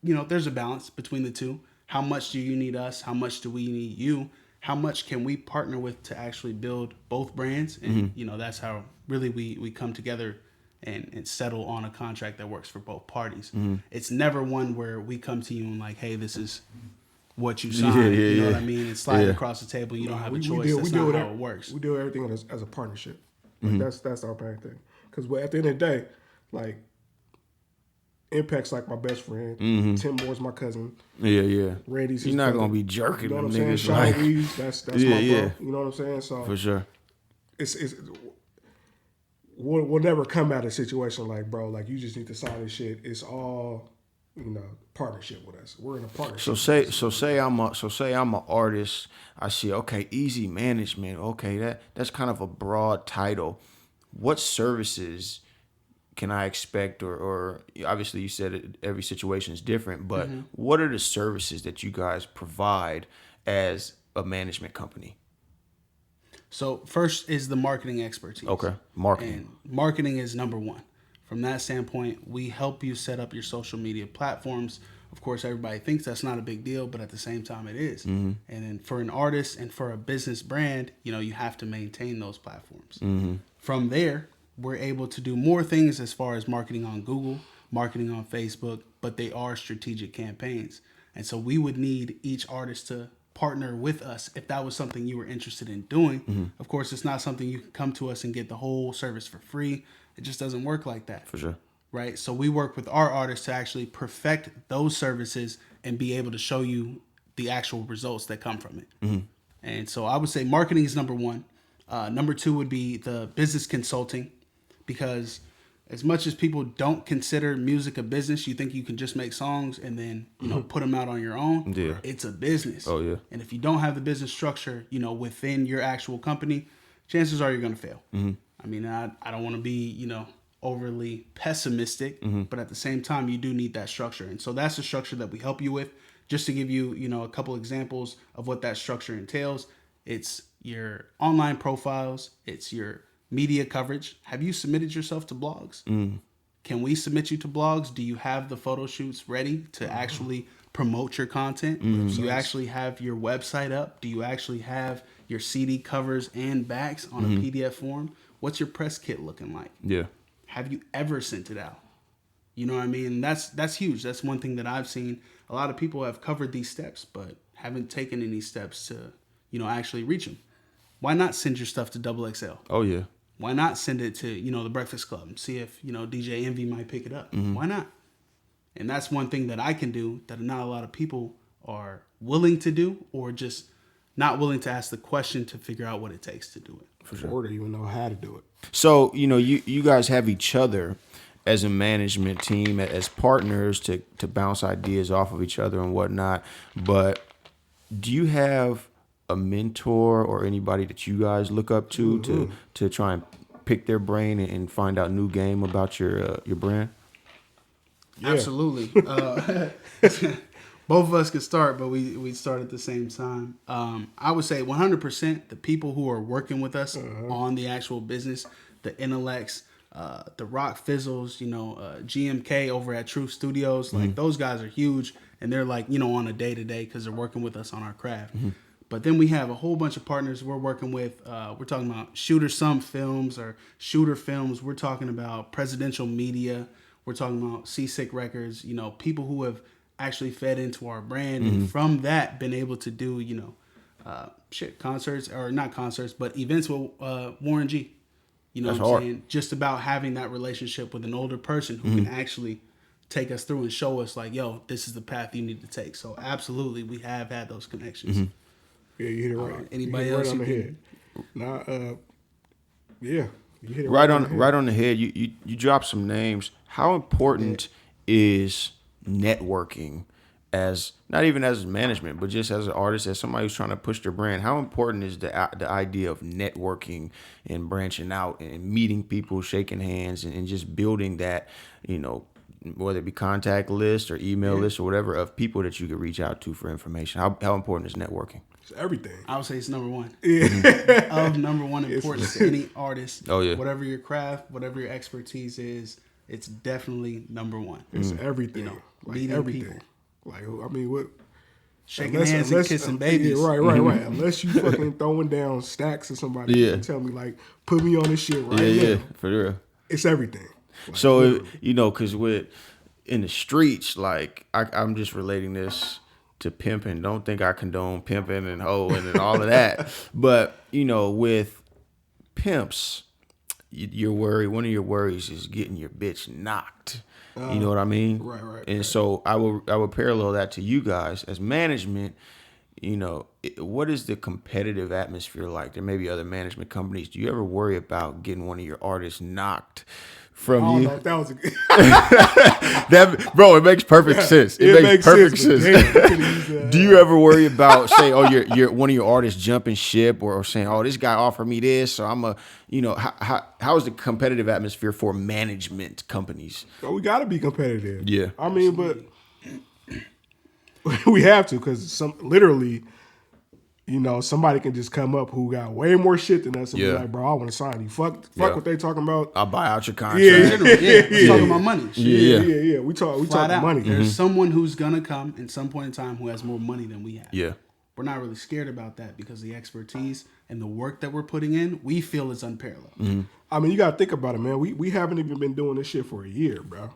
there's a balance between the two. How much do you need us? How much do we need you? How much can we partner with to actually build both brands? And, that's how really we come together and settle on a contract that works for both parties. It's never one where we come to you and like, hey, this is what you signed. You know what I mean? It's sliding across the table. You don't have a choice. That's not how it works. We do everything as a partnership. That's our main thing. Because at the end of the day, Impact's like my best friend. Tim Moore's my cousin. Yeah. Randy's his You're not brother. gonna be jerking them saying? niggas. Sean Weeze, that's my bro. You know what I'm saying? So for sure. It's we'll never come at a situation like, bro, like you just need to sign this shit. It's all, partnership with us. We're in a partnership. Say I'm an artist. I see, okay, Eazy Management. Okay, that's kind of a broad title. What services can I expect, or obviously you said every situation is different, but what are the services that you guys provide as a management company? So first is the marketing expertise. Okay, marketing. And marketing is number one. From that standpoint, we help you set up your social media platforms. Of course, everybody thinks that's not a big deal, but at the same time, it is. And then for an artist and for a business brand, you have to maintain those platforms. From there, we're able to do more things as far as marketing on Google, marketing on Facebook, but they are strategic campaigns. And so we would need each artist to partner with us if that was something you were interested in doing. Of course, it's not something you can come to us and get the whole service for free. It just doesn't work like that. For sure. Right? So we work with our artists to actually perfect those services and be able to show you the actual results that come from it. And so I would say marketing is number one. Number two would be the business consulting, because as much as people don't consider music a business, you think you can just make songs and then, put them out on your own. Yeah. It's a business. Oh, yeah. And if you don't have the business structure, within your actual company, chances are you're going to fail. I mean, I don't want to be, overly pessimistic, but at the same time, you do need that structure. And so that's the structure that we help you with. Just to give you, a couple examples of what that structure entails, it's your online profiles, it's your media coverage. Have you submitted yourself to blogs? Can we submit you to blogs? Do you have the photo shoots ready to actually promote your content? Do you actually have your website up? Do you actually have your CD covers and backs on a PDF form? What's your press kit looking like? Yeah. Have you ever sent it out? You know what I mean? That's huge. That's one thing that I've seen. A lot of people have covered these steps, but haven't taken any steps to, actually reach them. Why not send your stuff to XXL? Oh, yeah. Why not send it to, the Breakfast Club and see if, DJ Envy might pick it up? Why not? And that's one thing that I can do that not a lot of people are willing to do, or just not willing to ask the question to figure out what it takes to do it. For sure. Or to even know how to do it. So, you guys have each other as a management team, as partners to bounce ideas off of each other and whatnot. But do you have a mentor or anybody that you guys look up to to try and pick their brain and find out new game about your brand? Yeah. Absolutely. Both of us could start, but we start at the same time. I would say 100% the people who are working with us on the actual business, the intellects, the Rock Fizzles, GMK over at Truth Studios, like those guys are huge, and they're like, on a day-to-day because they're working with us on our craft. But then we have a whole bunch of partners we're working with. We're talking about Shooter Some Films or Shooter Films. We're talking about Presidential Media. We're talking about Seasick Records, people who have actually fed into our brand, and from that been able to do, concerts, or not concerts, but events with Warren G. That's what I'm hard. saying? Just about having that relationship with an older person who can actually take us through and show us like, yo, this is the path you need to take. So absolutely, we have had those connections. Yeah, you hit it right. Anybody you hit it else right on the you head? Yeah, you hit it Right on on the head. You dropped some names. How important is networking, as not even as management, but just as an artist, as somebody who's trying to push their brand? How important is the idea of networking and branching out and meeting people, shaking hands, and just building that, whether it be contact list or email list or whatever, of people that you could reach out to for information? How important is networking? It's everything. I would say it's number one. Yeah. Of number one importance to any artist. Oh, yeah. Whatever your craft, whatever your expertise is, it's definitely number one. It's everything. Like meeting everything. people. Like, I mean, what? Shaking hands and kissing babies. Yeah, right. Unless you fucking throwing down stacks of somebody and tell me, like, put me on this shit right now. Yeah, for real. It's everything. Like, So, because in the streets, like, I'm just relating this to pimping. Don't think I condone pimping and hoeing and all of that. But, with pimps, one of your worries is getting your bitch knocked. You know what I mean? Right. And so I would parallel that to you guys as management. what is the competitive atmosphere like? There may be other management companies. Do you ever worry about getting one of your artists knocked from I don't you? know if that was a good. Bro, it makes perfect sense. It makes perfect sense. Damn, you could've used that. Do you ever worry about saying, oh, you're one of your artists jumping ship, or saying, oh, this guy offered me this, so I'm how is the competitive atmosphere for management companies? Well, we got to be competitive. Yeah. I mean, but we have to, because literally, somebody can just come up who got way more shit than us and be like, bro, I want to sign you. Fuck what they talking about. I'll buy out your contract. We're talking about money. Yeah. We talking money. There's someone who's gonna come at some point in time who has more money than we have. Yeah. We're not really scared about that because the expertise and the work that we're putting in, we feel is unparalleled. Mm-hmm. I mean, you got to think about it, man. We haven't even been doing this shit for a year, bro.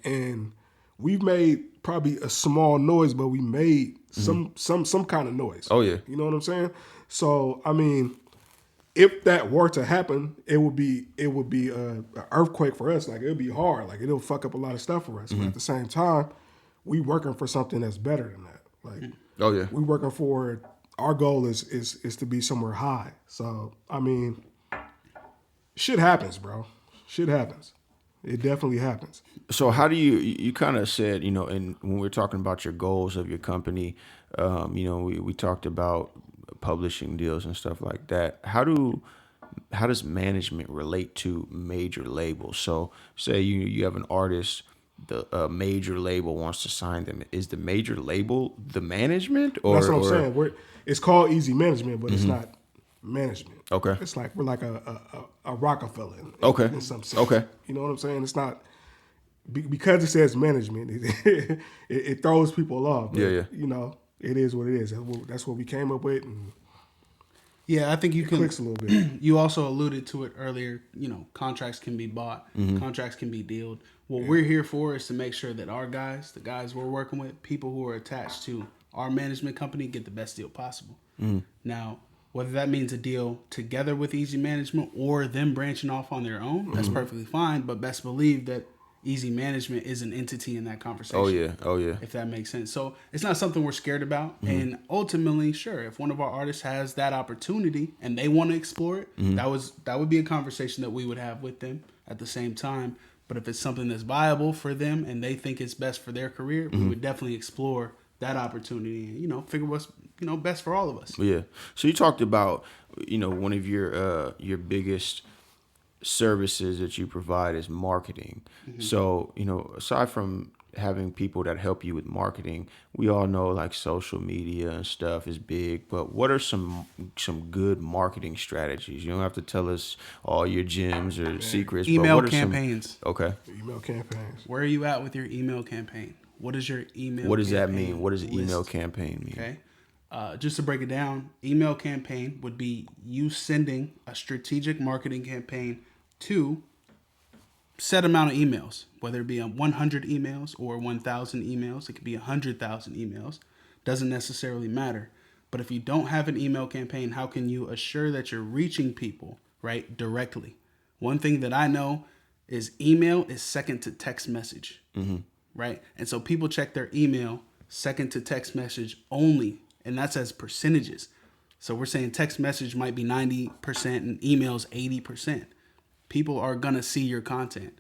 And we've made probably a small noise, but we made some kind of noise. Oh yeah. You know what I'm saying? So I mean, if that were to happen, it would be an earthquake for us. Like, it'll be hard. Like, it'll fuck up a lot of stuff for us. But at the same time, we working for something that's better than that. Like, oh yeah, we working for, our goal is to be somewhere high. So I mean, shit happens, bro. Shit happens. It definitely happens. So how do you kind of said, and when we're talking about your goals of your company, we talked about publishing deals and stuff like that. How does management relate to major labels? So say you have an artist, the major label wants to sign them. Is the major label the management? Or that's what I'm saying. It's called Eazy Management, but it's not management. Okay. It's like we're like a Rockefeller. In some sense. Okay. You know what I'm saying? It's not because it says management. It throws people off. But, yeah. It is what it is. That's what we came up with. And yeah, I think you can. Clicks a little bit. You also alluded to it earlier. Contracts can be bought. Contracts can be dealed. What we're here for is to make sure that our guys, the guys we're working with, people who are attached to our management company, get the best deal possible. Now, whether that means a deal together with Eazy Management or them branching off on their own, that's perfectly fine. But best believe that Eazy Management is an entity in that conversation. Oh yeah. If that makes sense. So it's not something we're scared about. And ultimately, sure, if one of our artists has that opportunity and they want to explore it, that would be a conversation that we would have with them at the same time. But if it's something that's viable for them and they think it's best for their career, we would definitely explore that opportunity and figure what's best for all of us. Yeah. So you talked about one of your biggest services that you provide is marketing. So aside from having people that help you with marketing, we all know like social media and stuff is big, but what are some good marketing strategies? You don't have to tell us all your gems or secrets. Email but campaigns. Okay. Email campaigns. Where are you at with your email campaign? What is your email? What does that mean? What does an list? email campaign mean? Okay. Just to break it down, email campaign would be you sending a strategic marketing campaign to set amount of emails, whether it be 100 emails or 1,000 emails. It could be 100,000 emails. Doesn't necessarily matter. But if you don't have an email campaign, how can you assure that you're reaching people, right, directly? One thing that I know is email is second to text message, right? And so people check their email second to text message only, and that's as percentages. So we're saying text message might be 90% and emails 80%. People are going to see your content.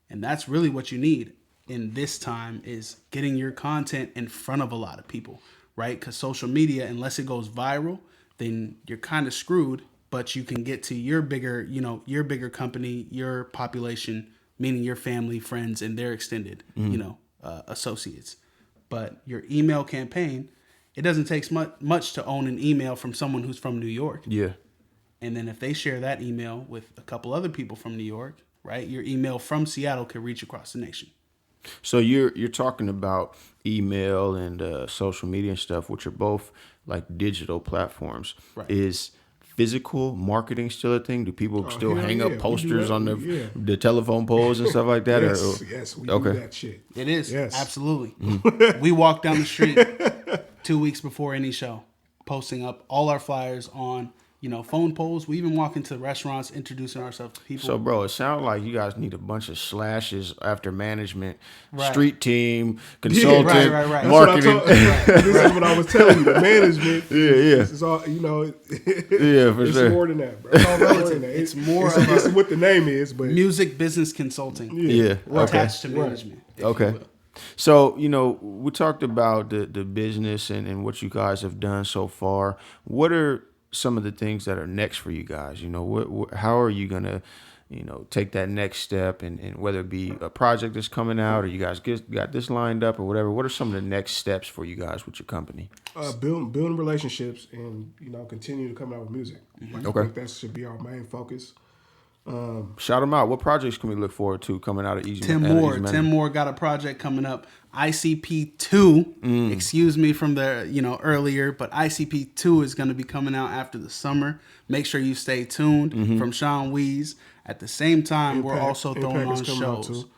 And that's really what you need in this time is getting your content in front of a lot of people, right? Because social media, unless it goes viral, then you're kind of screwed, but you can get to your bigger company, your population, meaning your family, friends, and their extended, associates. But your email campaign, it doesn't take much to own an email from someone who's from New York. Yeah. And then if they share that email with a couple other people from New York, right, your email from Seattle could reach across the nation. So you're talking about email and social media and stuff, which are both like digital platforms. Right. Is physical marketing still a thing? Do people still hang yeah. up posters on the telephone poles and stuff like that? Yes, we do that shit. It is. Yes. Absolutely. We walk down the street 2 weeks before any show, posting up all our flyers on phone polls. We even walk into restaurants introducing ourselves to people. So, bro, it sounds like you guys need a bunch of slashes after management, Right. street team, consultant, right. marketing. This is what I was telling you. The management, Yeah. It's all Yeah, for it's sure. more than that, bro. It's all more than that. It's more it's, of it's a what the name is, but music business consulting Yeah. Okay. attached to management. if you Okay. will. So, we talked about the business and what you guys have done so far. What are some of the things that are next for you guys? How are you going to, take that next step and whether it be a project that's coming out or you guys got this lined up or whatever, what are some of the next steps for you guys with your company? building relationships and continue to come out with music. Like, Okay. I think that should be our main focus. Shout them out. What projects can we look forward to coming out of Eazy? Tim Moore got a project coming up. ICP2, excuse me from the earlier, but ICP2 is going to be coming out after the summer. Make sure you stay tuned from Sean Weeze. At the same time, we're also throwing on is coming out shows. too.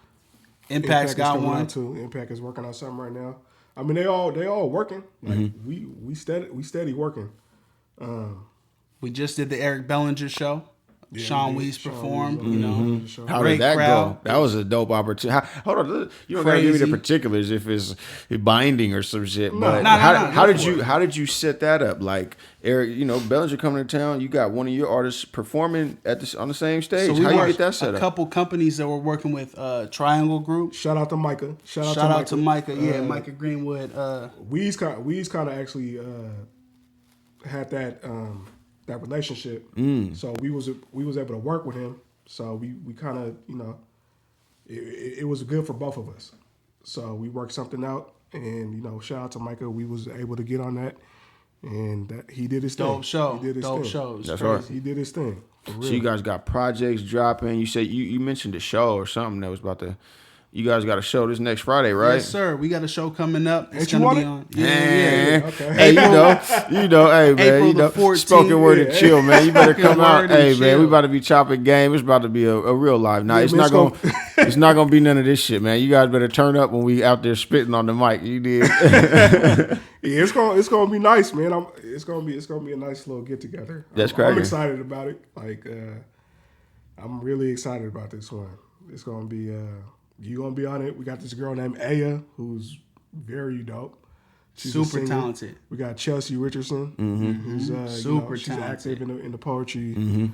Impact's is got coming one. out too. Impact is working on something right now. I mean, they all working. Like we steady working. We just did the Eric Bellinger show. Sean Weeze performed. How Great did that crowd. go? That was a dope opportunity. Hold on, you don't gotta give me the Crazy. particulars if it's binding or some shit. But No, how go did for you it. how did you set that up? Like Eric, Bellinger coming to town. You got one of your artists performing on the same stage. So we How you worked get that set a up? couple companies that we're working with. Triangle Group. Shout out to Micah. Shout out to Micah. Yeah, Micah Greenwood. Weeze kind of actually had that relationship. So we was able to work with him. So we kind of it was good for both of us. So we worked something out, and shout out to Micah. We was able to get on that, and he did his thing. Dope show. He did his Dope thing. shows. That's Crazy. right. He did his thing. For real. So you guys got projects dropping. You said you mentioned a show or something that was about to. You guys got a show this next Friday, right? Yes, sir. We got a show coming up. It's Ain't you gonna on be it? on. Yeah. Okay. Hey, hey man, April the 14th. spoken word and chill, man. You better Spoken come out. word and Hey, man, chill. we about to be chopping game. It's about to be a real live night. Yeah, It's man, not it's gonna, it's not gonna be none of this shit, man. You guys better turn up when we out there spitting on the mic. You did. Yeah, it's gonna be nice, man. It's gonna be a nice little get together. That's I'm cracking. excited about it. Like I'm really excited about this one. It's gonna be you gonna be on it. We got this girl named Aya who's very dope. She's a Super singer. talented. We got Chelsea Richardson, who's Super she's talented. active in the poetry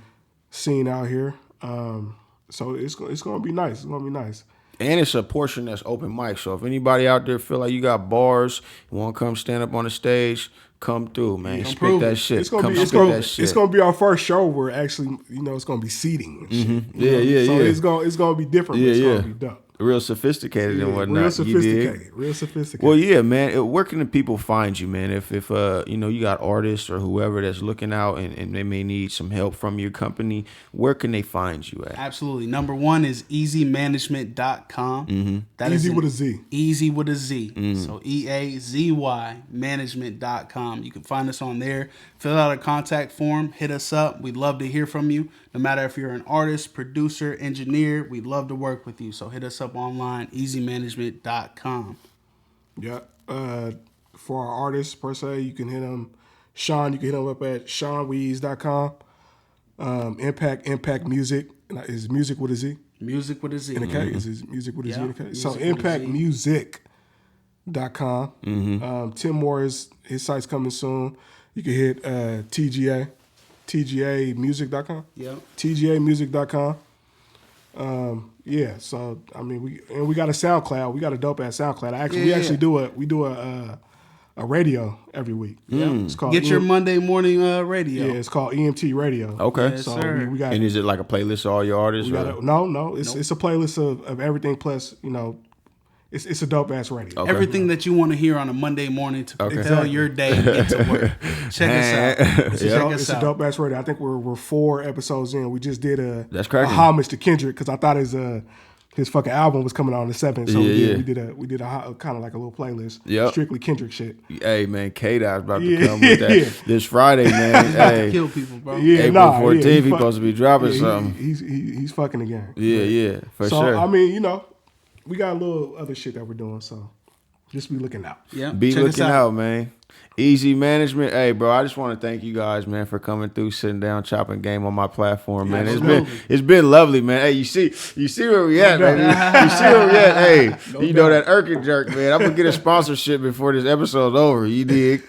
scene out here. So it's gonna be nice. It's gonna be nice. And it's a portion that's open mic. So if anybody out there feel like you got bars, you want to come stand up on the stage, come through, man. Spit prove that it. shit. It's gonna Come be spit that shit. it's gonna be our first show where actually it's gonna be seating. And shit, Yeah, yeah, so yeah. it's gonna be different. But it's gonna be dope. Real sophisticated and whatnot. Real You dig? sophisticated. Real sophisticated. Well, yeah, man. Where can the people find you, man? If you got artists or whoever that's looking out and they may need some help from your company, where can they find you at? Absolutely. Number one is easymanagement.com. That is Easy with a Z. Easy with a Z. So EAZY management.com. You can find us on there. Fill out a contact form. Hit us up. We'd love to hear from you. No matter if you're an artist, producer, engineer, we'd love to work with you. So hit us up online, easymanagement.com. Yeah. For our artists per se, you can hit him. Sean, you can hit him up at SeanWeeze.com. Impact Music is music with a Z. Music with a Z. In the K is his music with a Z in the K. So Music with a Z. impactmusic.com. Tim Moore his site's coming soon. You can hit TGAmusic.com. Yep. TGAmusic.com. Yeah, so I mean we got a SoundCloud. We got a dope ass SoundCloud. We actually do a radio every week. It's called Get your Monday morning radio. Yeah, it's called EMT Radio. Okay. Yes, So sir. we got And is it like a playlist of all your artists? we or- got no. It's a playlist of everything plus it's a dope ass radio. Okay. Everything that you want to hear on a Monday morning to propel Exactly. your day and get to work. Check us out. It's a dope ass radio. I think we're 4 episodes in. We just did That's a cracking. homage to Kendrick because I thought his fucking album was coming out on the 7th. So Yeah. we did a kind of like a little playlist. Yep. Strictly Kendrick shit. Hey, man, K-Dot's about to Yeah. come with that this Friday, man. Hey, Kill people, bro. Yeah, April nah, 14th, yeah, he supposed to be dropping something. He's fucking again. Yeah, for So sure. I mean, we got a little other shit that we're doing. So Just be looking out. Yeah, Be check us looking out, man. Eazy Management. Hey, bro, I just want to thank you guys, man, for coming through, sitting down, chopping game on my platform, man. Absolutely. It's been lovely, man. Hey, you see where we at, man. You see where we at. Hey, you know that Urkin jerk, man. I'm gonna get a sponsorship before this episode's over. You dig?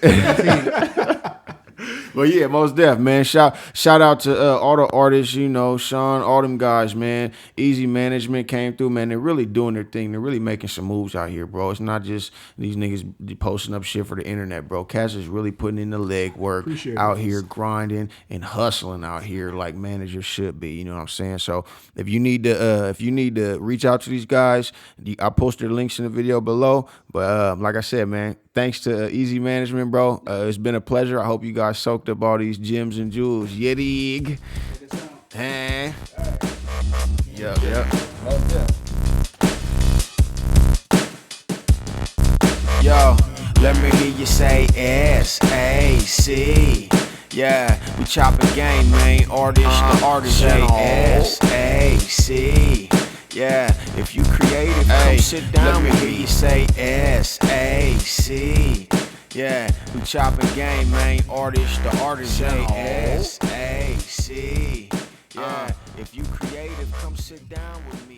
But yeah, most def, man. Shout out to all the artists, you know, Sean, all them guys, man. Eazy Management came through, man. They're really doing their thing. They're really making some moves out here, bro. It's not just these niggas posting up shit for the internet, bro. Cass is really putting in the leg work out here, grinding and hustling out here like managers should be. You know what I'm saying? So if you need to reach out to these guys, I posted links in the video below. But like I said, man, thanks to Eazy Management, bro. It's been a pleasure. I hope you guys soaked up all these gems and jewels. You dig? Hey. Yep. Yo, let me hear you say S-A-C. Yeah, we chopping game, man. Artist, the artist, S-A-C. Yeah, if you creative, come sit down. Let me hear you say S-A-C. Yeah, we chopping game, man. Artist, the artist, S-A-C. Yeah, if you creative, come sit down with me.